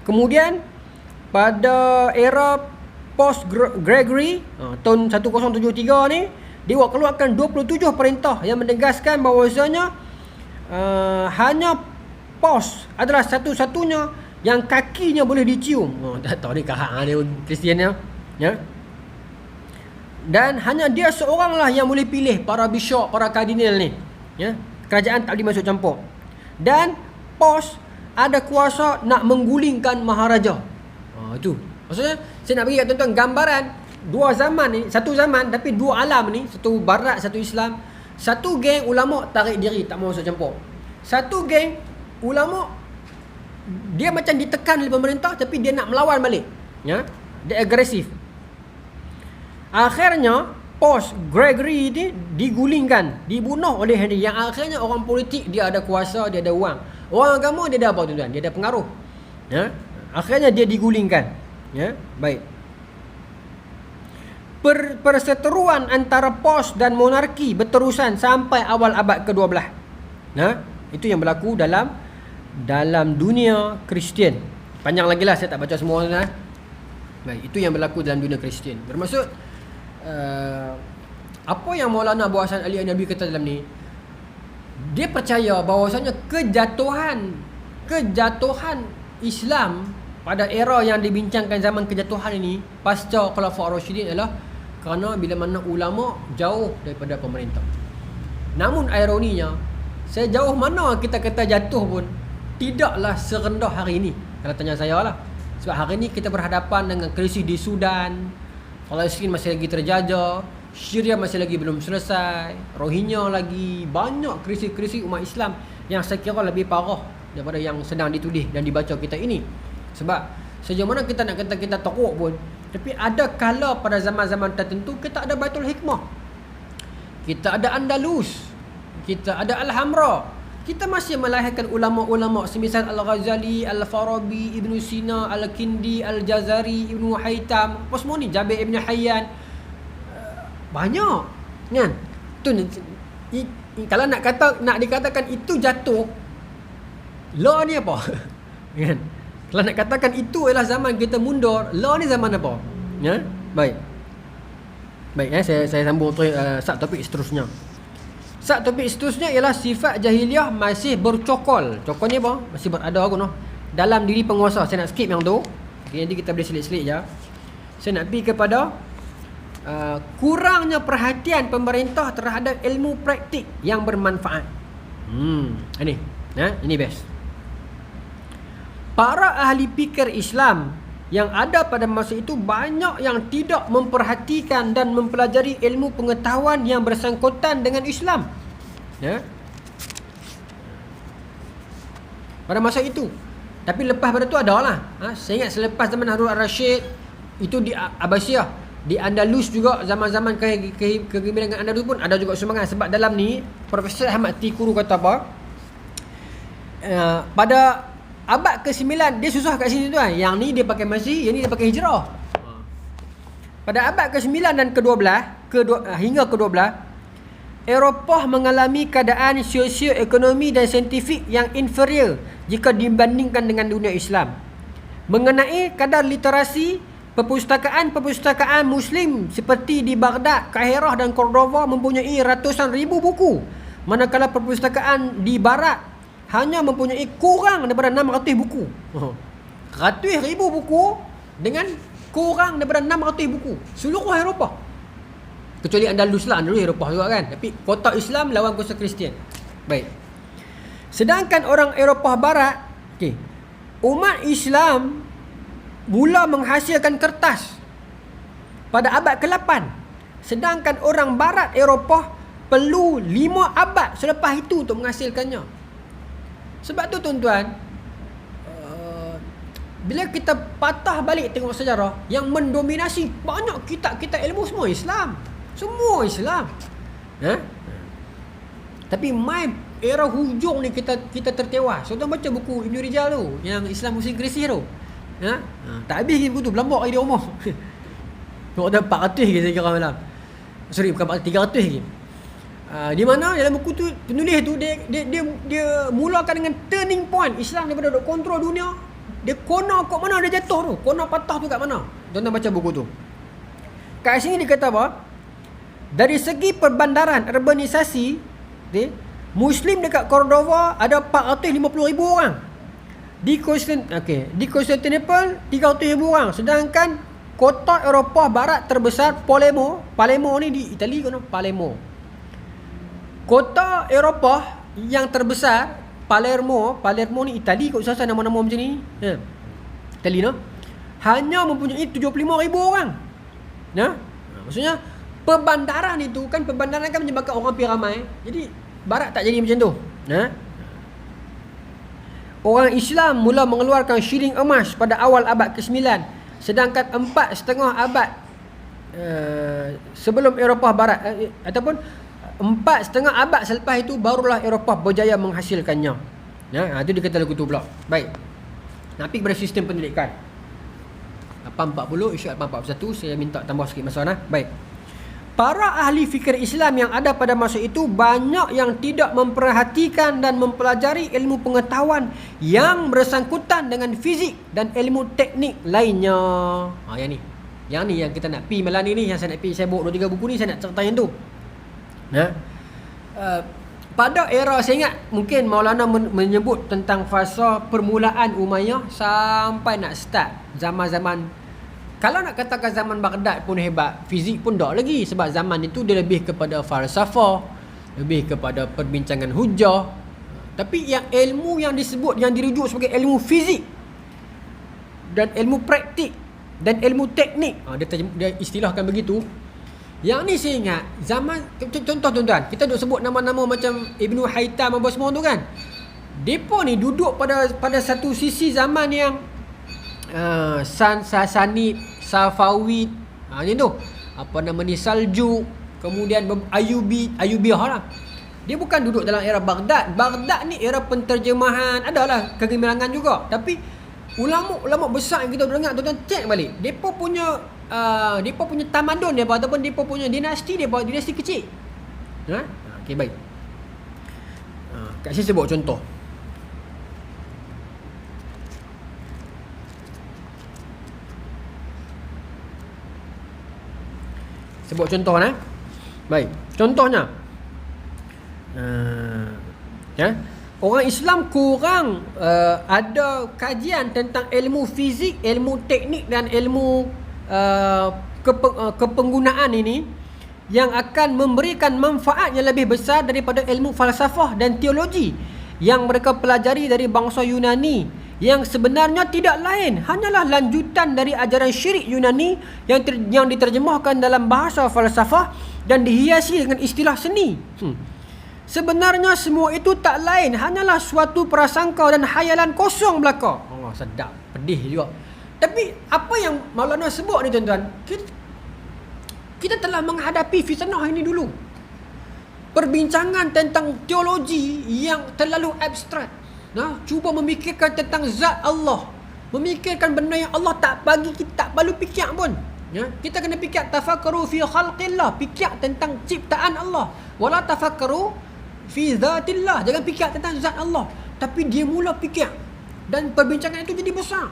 [SPEAKER 1] Kemudian pada era post Gregory tahun 1073 ni, dia keluarkan 27 perintah yang menegaskan bahawasanya hanya pos adalah satu-satunya yang kakinya boleh dicium. Tak tahu ni kahak dia Kristian ya. Dan hanya dia seoranglah yang boleh pilih para bishop, para kardinal ni. Ya. Kerajaan tak boleh masuk campur. Dan pos ada kuasa nak menggulingkan maharaja. Itu. Maksudnya saya nak bagi kat tuan-tuan gambaran dua zaman ni, satu zaman tapi dua alam ni, satu barat, satu Islam. Satu geng ulama tarik diri, tak mahu masuk campur. Satu geng ulama dia macam ditekan oleh pemerintah tapi dia nak melawan balik. Ya, dia agresif. Akhirnya pos Gregory ni digulingkan, dibunuh oleh Henry. Yang akhirnya orang politik dia ada kuasa, dia ada wang. Orang agama dia ada apa tuan-tuan? Dia ada pengaruh. Ya, akhirnya dia digulingkan. Ya, baik. Perseteruan antara pos dan monarki berterusan sampai awal abad ke-12. Itu yang berlaku dalam dunia Kristian. Panjang lagi lah, saya tak baca semua lah. Baik, itu yang berlaku dalam dunia Kristian. Bermaksud apa yang Maulana Abu Hasan Ali An-Nabi kata dalam ni, dia percaya bahawasanya kejatuhan Islam pada era yang dibincangkan zaman kejatuhan ini pasca Khulafa' Ar-Rasyidin adalah kerana bila mana ulama jauh daripada pemerintah. Namun ironinya, sejauh mana kita kata jatuh pun tidaklah serendah hari ini. Kalau tanya saya lah. Sebab hari ini kita berhadapan dengan krisis di Sudan, Palestin masih lagi terjajah, Syria masih lagi belum selesai, Rohingya lagi, banyak krisis-krisis umat Islam yang saya kira lebih parah daripada yang sedang ditulis dan dibaca kita ini. Sebab sejauh mana kita nak kata kita teruk pun, tapi ada kala pada zaman-zaman tertentu kita ada Baitul Hikmah, kita ada Andalus, kita ada Al-Hamra, kita masih melahirkan ulama-ulama semisal Al-Ghazali, Al-Farabi, Ibn Sina, Al-Kindi, Al-Jazari, Ibn Haytham, apa semua ni, Jabir Ibn Hayyan, banyak kan. Kalau nak dikatakan itu jatuh, law ni apa? Kan? Kalau nak katakan itu ialah zaman kita mundur, law ni zaman apa? Ya, baik. Baik, saya sambung subtopik seterusnya. Subtopik seterusnya ialah sifat jahiliah masih bercokol. Cokol ni apa? Masih berada dalam diri penguasa. Saya nak skip yang tu. Okay, nanti kita boleh selit-selit je. Saya nak pergi kepada kurangnya perhatian pemerintah terhadap ilmu praktik yang bermanfaat. Ini best. Para ahli fikir Islam yang ada pada masa itu banyak yang tidak memperhatikan dan mempelajari ilmu pengetahuan yang bersangkutan dengan Islam. Ya. Pada masa itu. Tapi lepas pada tu ada lah. Saya ingat selepas zaman Harun al-Rashid, itu di Abbasiyah, di Andalus juga, zaman-zaman kegemilangan Andalus pun ada juga sumbangan. Sebab dalam ni Profesor Ahmad Tikuru kata apa? Pada abad ke-9 dia susah kat sini tuan. Yang ni dia pakai Masih, yang ni dia pakai Hijrah. Pada abad ke-9 dan ke-12 hingga ke-12, Eropah mengalami keadaan sosio-ekonomi dan saintifik yang inferior jika dibandingkan dengan dunia Islam. Mengenai kadar literasi, perpustakaan Muslim seperti di Baghdad, Kairah dan Cordova mempunyai ratusan ribu buku, manakala perpustakaan di Barat hanya mempunyai kurang daripada 600 buku. Ratus ribu buku dengan kurang daripada 600 buku seluruh Eropah. Kecuali Andalus lah, Andalus Eropah juga kan. Tapi kota Islam lawan kota Kristian. Baik. Sedangkan orang Eropah Barat, umat Islam mula menghasilkan kertas pada abad ke-8. Sedangkan orang Barat Eropah perlu 5 abad selepas itu untuk menghasilkannya. Sebab tu tuan-tuan, bila kita patah balik tengok sejarah, yang mendominasi banyak kitab-kitab ilmu semua Islam. Semua Islam. Tapi mai era hujung ni kita tertewas. So, tuan baca buku Ibn Rijal tu, yang Islam Muslim Krisis tu. Tak habis lagi buku tu, berlambak lagi dia umur. Tengok dah 400 lagi saya kira malam. Sorry, bukan 400, 300 lagi. Di mana dalam buku tu penulis tu dia mulakan dengan turning point Islam daripada duk kontrol dunia. Dia corner kat mana dia jatuh tu, corner patah tu kat mana. Tuan-tuan baca buku tu. Kat sini dia kata apa? Dari segi perbandaran, urbanisasi, Muslim dekat Cordova ada 450,000 orang. Di Constantinople 300,000 orang. Sedangkan kota Eropah Barat terbesar Palermo ni di Itali kan, Palermo. Kota Eropah yang terbesar Palermo ni Itali kot, usah nama-nama macam ni. Itali no. Hanya mempunyai 75,000 orang. Maksudnya perbandaran itu kan, perbandaran kan menyebabkan orang pergi ramai. Jadi Barat tak jadi macam tu. Orang Islam mula mengeluarkan shilling emas pada awal abad ke-9, sedangkan 4,5 abad sebelum Eropah Barat ataupun 4,5 abad selepas itu barulah Eropah berjaya menghasilkannya. Itu dia kata lagu tu pula. Baik. Nak pergi kepada sistem pendidikan. 8.40 isu 8.41, saya minta tambah sikit masa Baik. Para ahli fikir Islam yang ada pada masa itu banyak yang tidak memperhatikan dan mempelajari ilmu pengetahuan yang bersangkutan dengan fizik dan ilmu teknik lainnya. Yang ni yang kita nak pi malam ni, yang saya nak pi, saya bawa 2-3 buku ni, saya nak cerita yang tu. Pada era, saya ingat mungkin Maulana menyebut tentang fasa permulaan Umayyah sampai nak start zaman-zaman. Kalau nak katakan zaman Baghdad pun hebat, fizik pun tak lagi. Sebab zaman itu dia lebih kepada falsafah, lebih kepada perbincangan hujah. Tapi yang ilmu yang disebut, yang dirujuk sebagai ilmu fizik dan ilmu praktik dan ilmu teknik, dia istilahkan begitu. Yang ni saya ingat zaman, contoh tuan-tuan, kita duk sebut nama-nama macam Ibnu Haytham apa semua tu kan. Depa ni duduk pada satu sisi zaman yang Sasanid, Safawid, macam tu. Apa nama ni, Saljuk, kemudian Ayyubiyah lah. Dia bukan duduk dalam era Baghdad. Baghdad ni era penterjemahan, adalah kegemilangan juga. Tapi ulama-ulama besar yang kita dengar, tuan-tuan cek balik. Depa punya tamadun depa ataupun depa punya dinasti depa, dinasti kecil. Okey, baik. Kat sini saya bawa contoh. Sebut contoh Baik. Contohnya orang Islam kurang ada kajian tentang ilmu fizik, ilmu teknik dan ilmu kepenggunaan ini yang akan memberikan manfaat yang lebih besar daripada ilmu falsafah dan teologi yang mereka pelajari dari bangsa Yunani, yang sebenarnya tidak lain hanyalah lanjutan dari ajaran syirik Yunani yang diterjemahkan dalam bahasa falsafah dan dihiasi dengan istilah seni. Sebenarnya semua itu tak lain hanyalah suatu prasangka dan hayalan kosong belaka. Allah, sedap, pedih juga. Tapi apa yang Maulana sebut ni tuan-tuan, kita telah menghadapi fitnah ini dulu. Perbincangan tentang teologi yang terlalu abstrak. Cuba memikirkan tentang zat Allah, memikirkan benda yang Allah tak bagi kita, tak perlu fikir pun. Ya, kita kena fikir tafakkaru fi khalqillah, fikir tentang ciptaan Allah. Wala tafakkaru fi zatillah, jangan fikir tentang zat Allah. Tapi dia mula fikir dan perbincangan itu jadi besar.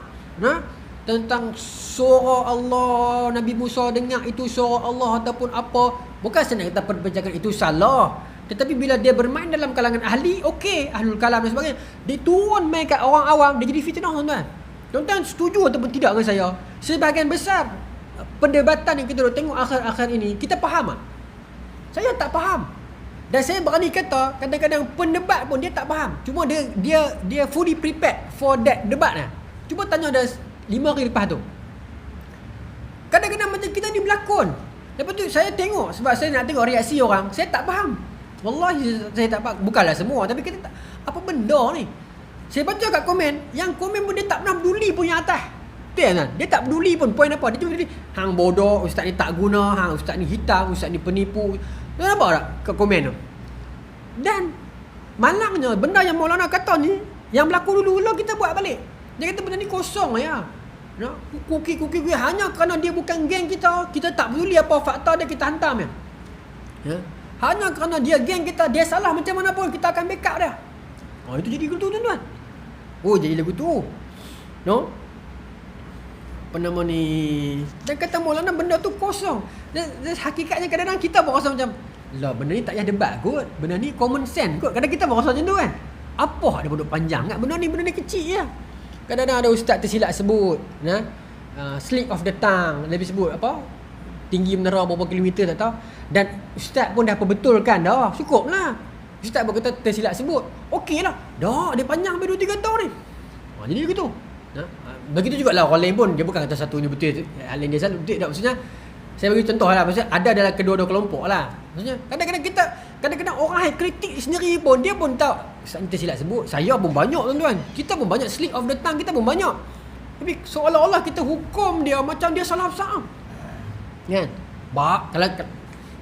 [SPEAKER 1] Tentang suara Allah, Nabi Musa dengar itu suara Allah ataupun apa. Bukan senang kita perbincangan itu salah. Tetapi bila dia bermain dalam kalangan ahli, okey, ahlul kalam dan sebagainya, dia turun main kat orang awam, dia jadi fitnah, tuan-tuan. Tuan-tuan setuju ataupun tidak dengan saya? Sebahagian besar perdebatan yang kita tengok akhir-akhir ini, kita faham tak? Saya tak faham. Dan saya berani kata, kadang-kadang pendebat pun dia tak faham. Cuma dia fully prepared for that debat lah. Cuba tanya dah 5 hari lepas tu. Kadang-kadang macam kita ni berlakon. Lepas tu saya tengok, sebab saya nak tengok reaksi orang, saya tak faham. Wallahi saya tak faham. Bukanlah semua, tapi kita tak, apa benda ni? Saya baca kat komen, yang komen pun dia tak pernah peduli pun yang atas. Betul kan? Dia tak peduli pun poin apa. Dia cuma peduli, hang bodoh, ustaz ni tak guna, hang ustaz ni hitam, ustaz ni penipu. Tuan nampak tak kat komen tu? Dan malangnya benda yang Maulana kata ni, yang berlaku dulu-dulu kita buat balik. Dia kata benda ni kosong ya. Kuki hanya kerana dia bukan geng kita, kita tak peduli apa fakta dia, kita hantam ya. Hanya kerana dia geng kita, dia salah macam mana pun kita akan backup dia. Itu jadi gitu tuan-tuan. Jadi lagu tu. Apa nama ni? Dan kata Maulana benda tu kosong. Dan hakikatnya kadang-kadang kita pun rasa macam, lah benda ni tak payah debat kot. Benda ni common sense kot. Kadang kita pun rasa macam tu kan. Apa ada bodoh panjang kan? Benda ni kecil je. Kadang-kadang ada ustaz tersilap sebut slip of the tongue. Lebih sebut apa? Tinggi menara berapa kilometer tak tahu. Dan ustaz pun dah perbetulkan dah. Cukup lah. Ustaz pun kata tersilap sebut. Okey lah. Dah dia panjang sampai 2-3 tahun ni. Jadi begitu. Begitu juga lah orang lain pun. Dia bukan kata satu ni betul, hal lain dia salah betul tak. Maksudnya saya bagi contoh lah. Maksudnya ada dalam kedua-dua kelompok lah. Maksudnya kadang-kadang orang yang kritik sendiri pun, dia pun tahu ustaz ni tersilap sebut. Saya pun banyak tuan-tuan. Kita pun banyak slip of the tongue, kita pun banyak. Tapi seolah-olah kita hukum dia macam dia salah besar kan.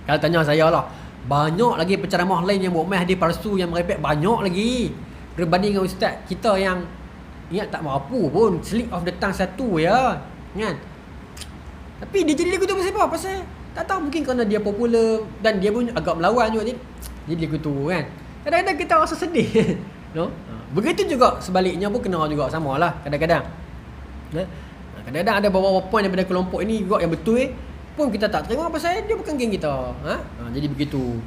[SPEAKER 1] Kalau tanya saya lah, banyak lagi penceramah lain yang buat main hadis palsu, yang merepek banyak lagi berbanding dengan ustaz kita yang ingat tak mampu pun, slip of the tongue satu ya kan. Tapi dia jadi lagu tu pasal apa? Pasal tak tahu, mungkin kerana dia popular dan dia pun agak melawan juga, jadi lagu tu kan. Kadang-kadang kita rasa sedih. Begitu juga sebaliknya pun kena juga samalah kadang-kadang. Kadang-kadang ada beberapa poin daripada kelompok ini juga yang betul pun kita tak terima pasal dia bukan geng kita. Jadi begitu.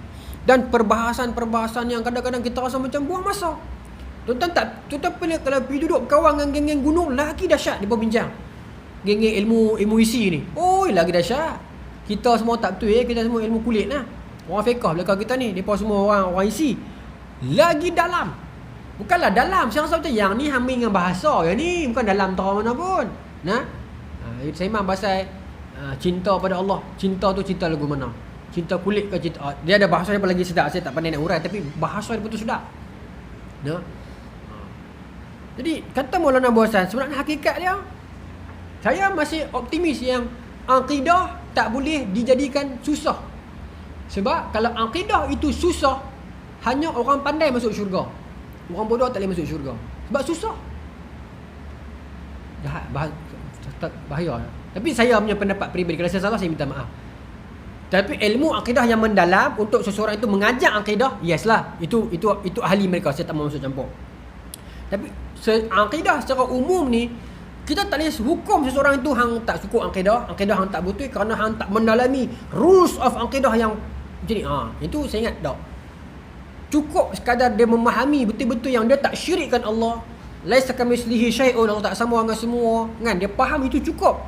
[SPEAKER 1] Dan perbahasan-perbahasan yang kadang-kadang kita rasa macam buang masa. Tuan-tuan kalau pergi duduk berkawan dengan geng-geng gunung, lagi dahsyat dia berbincang. Geng-geng ilmu isi ni. Lagi dahsyat. Kita semua tak betul kita semua ilmu kulit lah. Orang fiqh belakang kita ni, depa semua orang isi. Lagi dalam. Bukanlah dalam, saya rasa macam yang ni hamil dengan bahasa yang ni, bukan dalam tahu mana pun. Saya memang pasal cinta pada Allah. Cinta tu cinta lagu mana? Cinta kulit ke cinta? Dia ada bahasa dia lagi sedap. Saya tak pandai nak urai, tapi bahasa dia pun tu sedap. Jadi kata Maulana Hasan, sebenarnya hakikat dia, saya masih optimis yang akidah tak boleh dijadikan susah. Sebab kalau akidah itu susah, hanya orang pandai masuk syurga. Orang bodoh tak boleh masuk syurga. Sebab susah. Jahat, bahaya. Tapi saya punya pendapat peribadi, kalau saya salah saya minta maaf. Tapi ilmu akidah yang mendalam untuk seseorang itu mengajar akidah, yes lah, itu ahli mereka, saya tak mahu masuk campur. Tapi akidah secara umum ni, kita tak boleh hukum seseorang itu hang tak cukup akidah hang tak betul kerana hang tak mendalami rules of akidah yang macam ni. Itu saya ingat tak. Cukup sekadar dia memahami betul-betul yang dia tak syirikkan Allah. Laisa kamitslihi syai'un, Allah tak sama dengan semua kan. Dia faham itu cukup.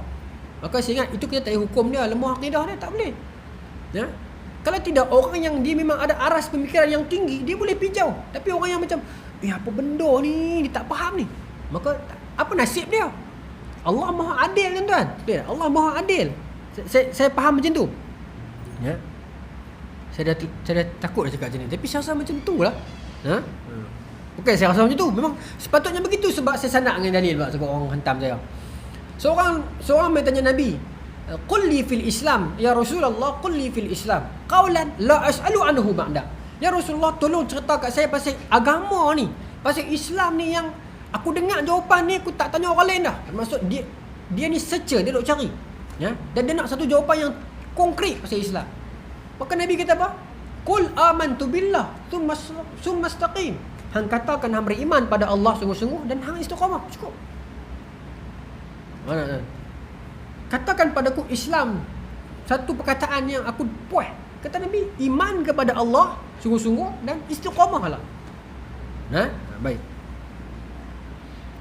[SPEAKER 1] Maka saya ingat itu kita tak boleh hukum dia lemah akidah dia, tak boleh. Kalau tidak, orang yang dia memang ada aras pemikiran yang tinggi, dia boleh pijau. Tapi orang yang macam apa benda ni, dia tak faham ni, maka apa nasib dia? Allah Maha Adil tuan-tuan. Allah Maha Adil. Saya faham macam tu. Saya dah takut dah cakap macam ni, tapi saya rasa macam tu lah. Bukan saya rasa macam tu, memang sepatutnya begitu. Sebab saya sanak dengan dalil sebab orang hantam saya. Seorang bertanya Nabi, qul li fil Islam ya Rasulullah, qul li fil Islam qaulan la as'alu anhu ba'da. Ya Rasulullah, tolong cerita kat saya pasal agama ni, pasal Islam ni yang aku dengar jawapan ni aku tak tanya orang lain dah. Maksud dia ni searcher, dia duk cari. Ya? Dan dia nak satu jawapan yang konkret pasal Islam. Maka Nabi kata apa? Qul amantu billah summa istaqim. Hang katakan hang beriman pada Allah sungguh-sungguh dan hang istiqamah. Cukup. Mana? Katakan padaku Islam, satu perkataan yang aku puas. Kata Nabi, iman kepada Allah sungguh-sungguh dan istiqamahlah. Baik.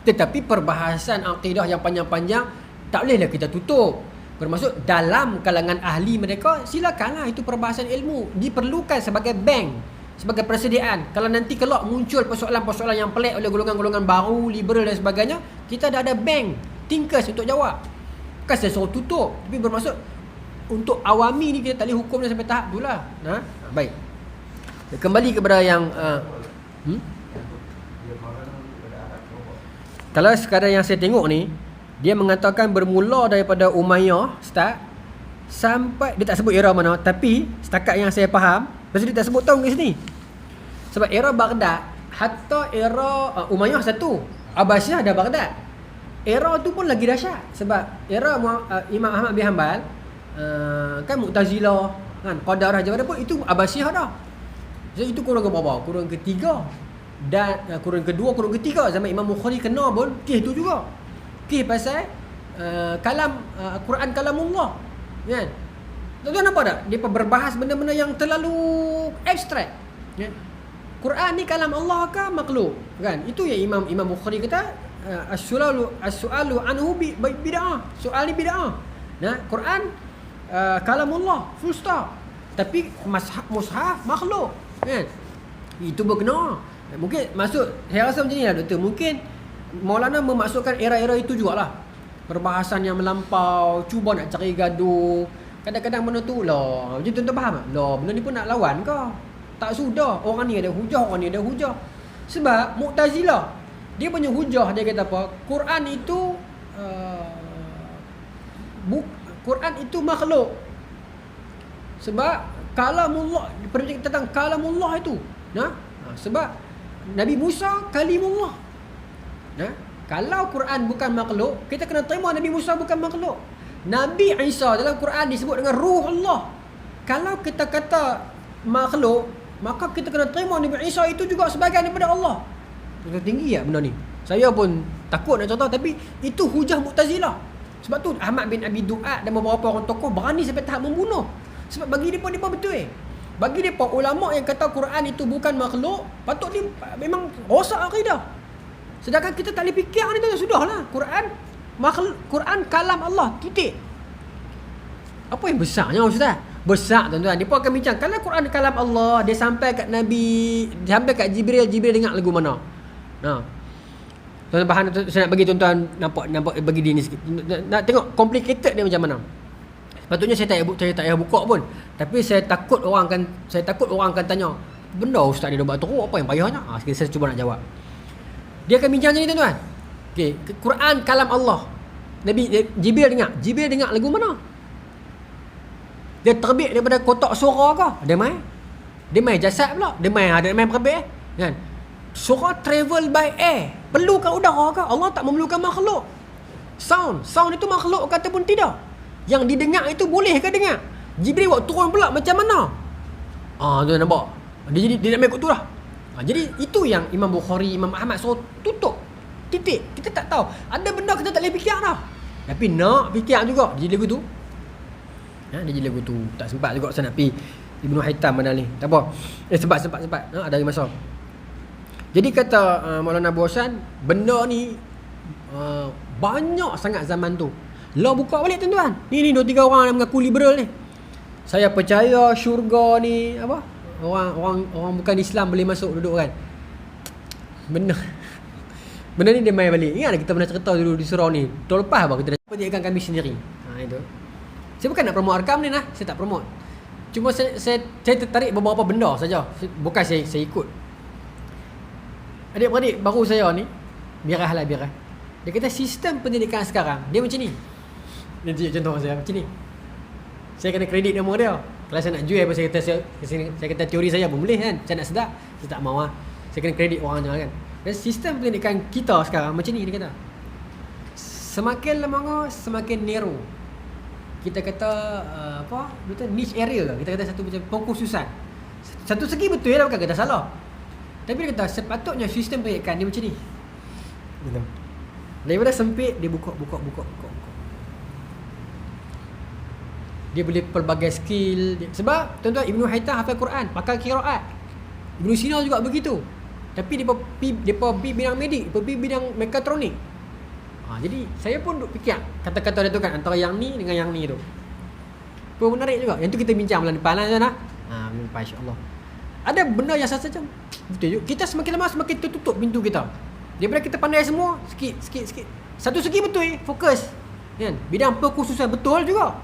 [SPEAKER 1] Tetapi perbahasan akidah yang panjang-panjang tak bolehlah kita tutup. Bermaksud dalam kalangan ahli mereka, silakanlah, itu perbahasan ilmu. Diperlukan sebagai bank, sebagai persediaan. Kalau nanti kelak muncul persoalan-persoalan yang pelik oleh golongan-golongan baru, liberal dan sebagainya, kita dah ada bank thinkers untuk jawab. Bukan saya suruh tutup, tapi bermaksud untuk awami ni kita tak boleh hukum dia sampai tahap tu lah. Baik. Kembali kepada yang kalau sekarang yang saya tengok ni, dia mengatakan bermula daripada Umayyah start sampai, dia tak sebut era mana, tapi setakat yang saya faham, pasal dia tak sebut tahun kat sini. Sebab era Baghdad hatta era Umayyah satu, Abbasiyah dah Baghdad. Era tu pun lagi dahsyat sebab era Imam Ahmad bin Hanbal kan Mu'tazilah kan, Qadarah Jawadah pun itu Abbasiyah dah. Jadi itu kurang ke berapa? Kurang ketiga dan kurang kedua, kurang ketiga zaman Imam Bukhari kena pun kes tu juga. Kes pasal kalam Quran kalamullah. Kan? Tuan-tuan nampak tak? Dia berbahas benda-benda yang terlalu abstrak. Kan? Quran ni kalam Allah ke makhluk? Kan? Itu yang Imam Bukhari kata as-su'alu anhu bid'ah. Soal ni bid'ah. Nah, Quran kalamullah full stop. Tapi mushaf makhluk. Kan? Itu berkena. Mungkin maksud saya rasa macam ni lah doktor. Mungkin Maulana memasukkan era-era itu jugalah. Perbahasan yang melampau, cuba nak cari gaduh. Kadang-kadang benda tu lah, macam tuan-tuan faham tak? Lah, benda ni pun nak lawan ke? Tak sudah. Orang ni ada hujah, orang ni ada hujah. Sebab Mu'tazilah, dia punya hujah, dia kata apa? Quran itu Quran itu makhluk. Sebab kalamullah, tentang kalamullah itu. Sebab Nabi Musa kalimullah. Kalau Quran bukan makhluk, kita kena terima Nabi Musa bukan makhluk. Nabi Isa dalam Quran disebut dengan ruh Allah. Kalau kita kata makhluk, maka kita kena terima Nabi Isa itu juga sebahagian daripada Allah. Itu tinggi tak benda ni? Saya pun takut nak contoh, tapi itu hujah Mu'tazilah. Sebab tu Ahmad bin Abi Du'ad dan beberapa orang tokoh berani sampai tahap membunuh. Sebab bagi mereka betul. Bagi mereka ulama yang kata Quran itu bukan makhluk, patut dia memang rosak akidah. Sedangkan kita tak boleh fikir ni tu, sudahlah. Quran kalam Allah, titik. Apa yang besarnya Ustaz? Besar tuan-tuan. Dia pun akan bincang, kalau Quran kalam Allah, dia sampai kat Nabi, dia sampai kat Jibril dengar lagu mana? Tuan-tuan faham? Saya nak bagi tuan-tuan nampak bagi dia ni sikit. Nak tengok complicated dia macam mana. Sepatutnya saya tak payah buka pun. Tapi saya takut orang akan tanya, benda Ustaz ni dah buat teruk, apa yang payahnya? Saya cuba nak jawab. Dia akan bincang macam ni tuan-tuan. Okey, Quran kalam Allah. Jibril dengar lagu mana? Dia terbit daripada kotak suara ke? Dia main jasad pula. Dia main terbit kan? Suara travel by air. Perlukan udara ke? Allah tak memerlukan makhluk. Sound itu makhluk ke ataupun tidak? Yang didengar itu boleh ke dengar? Jibril buat turun pula macam mana? Tu nampak. Dia nak main kot tu lah. Jadi itu yang Imam Bukhari, Imam Ahmad suruh tutup. Titik. Kita tak tahu. Ada benda kita tak boleh fikir dah. Tapi nak fikir juga. Dia jadi lagu tu. Dia jadi lagu tu. Tak sempat juga saya nak pergi Ibnu Haitam mana ni. Tak apa. Sempat. Ada masa. Jadi kata Maulana Abu Hassan, benda ni banyak sangat zaman tu. Lah buka balik tuan-tuan. Ni 2-3 orang yang mengaku liberal ni. Saya percaya syurga ni apa? Orang bukan Islam boleh masuk duduk kan. Benda ni dia main balik. Ingat kita pernah cerita dulu di surau ni. Tahun lepas kita dah penyediakan kami sendiri. Itu. Saya bukan nak promote Arkam ni lah. Saya tak promote. Cuma saya tertarik beberapa benda saja. Bukan saya ikut. Adik-beradik baru saya ni, biarah. Dia kata sistem pendidikan sekarang dia macam ni. Dia tunjuk contoh saya macam ni. Saya kena kredit nama dia. Kalau saya nak jual, saya kata teori saya pun boleh kan. Saya nak sedap, saya tak mahu lah. Saya kena kredit orang je kan. Dan sistem pendidikan kita sekarang macam ni dia kata. Semakin lama semakin narrow. kita kata apa betul niche area ke, kita kata satu macam pengkhususan. Satu segi betul lah, bukan kata salah, tapi dia kata sepatutnya sistem pendidikan dia macam ni gitu. Daripada sempit dia buka. Dia boleh pelbagai skill dia. Sebab tuan-tuan, Ibnu Haytham hafal Quran, pakar qiraat. Ibnu Sina juga begitu. Tapi dia pergi bidang medik, dia pergi bidang mekatronik. Jadi saya pun duk fikir kata-kata dia tu kan, antara yang ni dengan yang ni tu. Pun menarik juga. Yang tu kita bincang bulan depan lah tuan. Bulan depan insya-Allah. Ada benda yang saya macam betul. Kita semakin lama semakin tertutup pintu kita. Daripada kita pandai semua, sikit. Satu segi betul, fokus. Kan? Bidang perkhususan betul juga.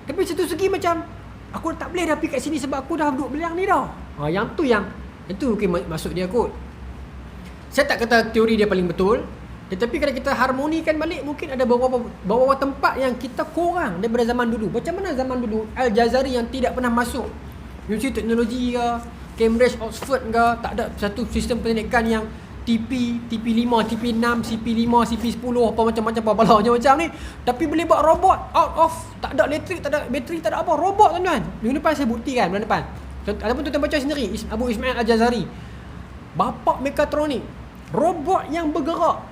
[SPEAKER 1] Tapi satu segi macam aku tak boleh dah pergi kat sini sebab aku dah duduk bidang ni dah. Yang tu mungkin maksud dia kot. Saya tak kata teori dia paling betul, tetapi kalau kita harmonikan balik, mungkin ada beberapa tempat yang kita kurang daripada zaman dulu. Macam mana zaman dulu Al-Jazari yang tidak pernah masuk Universiti Teknologi ke, Cambridge, Oxford ke, tak ada satu sistem pendidikan yang TP5, TP6, CP5, CP10 apa macam-macam apa macam ni, tapi boleh buat robot out of, tak ada elektrik, tak ada bateri, tak ada apa, robot tuan-tuan. Minggu depan saya buktikan bulan depan. Ataupun tuan-tuan baca sendiri Abu Ismail Al-Jazari, bapa mekatronik, robot yang bergerak